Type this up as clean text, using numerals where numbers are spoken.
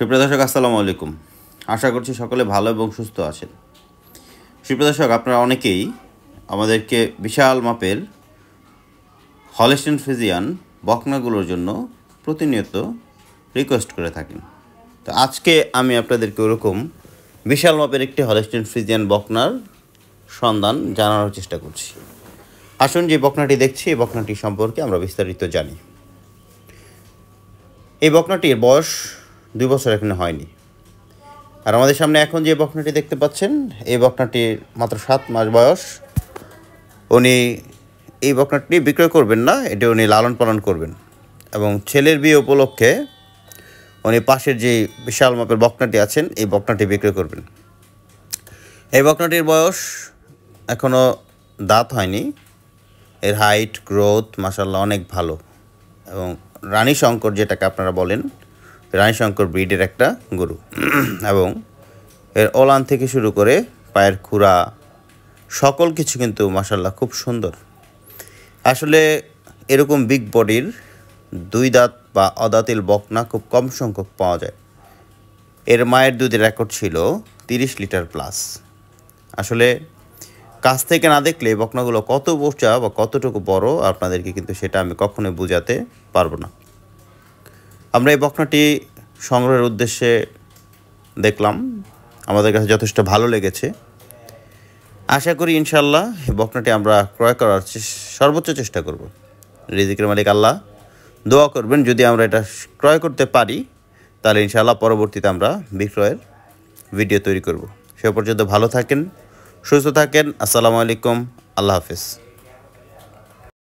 সুপ্রিয় দর্শক, আসসালামু আলাইকুম। আশা করছি সকলে ভালো এবং সুস্থ আছেন। সুপ্রিয় দর্শক, আপনারা অনেকেই আমাদেরকে বিশাল মাপের হলস্টাইন ফ্রিজিয়ান বকনাগুলোর জন্য প্রতিনিয়ত রিকোয়েস্ট করে থাকেন। তো আজকে আমি আপনাদেরকে ওরকম বিশাল মাপের একটি হলস্টাইন ফ্রিজিয়ান বকনার সন্ধান জানানোর চেষ্টা করছি। আসুন, যে বকনাটি দেখছি এই বকনাটি সম্পর্কে আমরা বিস্তারিত জানি। এই বকনাটির বয়স 2 বছর এখনো হয়নি। আর আমাদের সামনে এখন যে বকনাটি দেখতে পাচ্ছেন, এই বকনাটির মাত্র 7 মাস বয়স। উনি এই বকনাটি বিক্রয় করবেন না, এটি উনি লালন পালন করবেন এবং ছেলের বিয়ে উপলক্ষে উনি পাশের যে বিশাল মাপের বকনাটি আছেন এই বকনাটি বিক্রয় করবেন। এই বকনাটির বয়স এখনও দাঁত হয়নি। এর হাইট, গ্রোথ মাশাআল্লাহ অনেক ভালো এবং রানী শঙ্কর যেটাকে আপনারা বলেন, রানী শঙ্কর ব্রিডের একটা গরু এবং এর ওলান থেকে শুরু করে পায়ের খুরা সকল কিছু কিন্তু মাশাআল্লাহ খুব সুন্দর। আসলে এরকম বিগ বডির 2 দাঁত বা অদাঁতিল বকনা খুব কম সংখ্যক পাওয়া যায়। এর মায়ের দুধের রেকর্ড ছিল 30 লিটার প্লাস। আসলে কাছ থেকে না দেখলে বকনাগুলো কত বোচা বা কতটুকু বড় আপনাদেরকে কিন্তু সেটা আমি কখনোই বোঝাতে পারবো না। আমরা এই বকনাটি সংগ্রহের উদ্দেশ্যে দেখলাম, আমাদের কাছে যথেষ্ট ভালো লেগেছে। আশা করি ইনশাল্লাহ এই বকনাটি আমরা ক্রয় করার সর্বোচ্চ চেষ্টা করব। রিজিকের মালিক আল্লাহ, দোয়া করবেন যদি আমরা এটা ক্রয় করতে পারি তাহলে ইনশাল্লাহ পরবর্তীতে আমরা বিক্রয়ের ভিডিও তৈরি করব। সে পর্যন্ত ভালো থাকেন, সুস্থ থাকেন। আসসালামু আলাইকুম, আল্লাহ হাফেজ।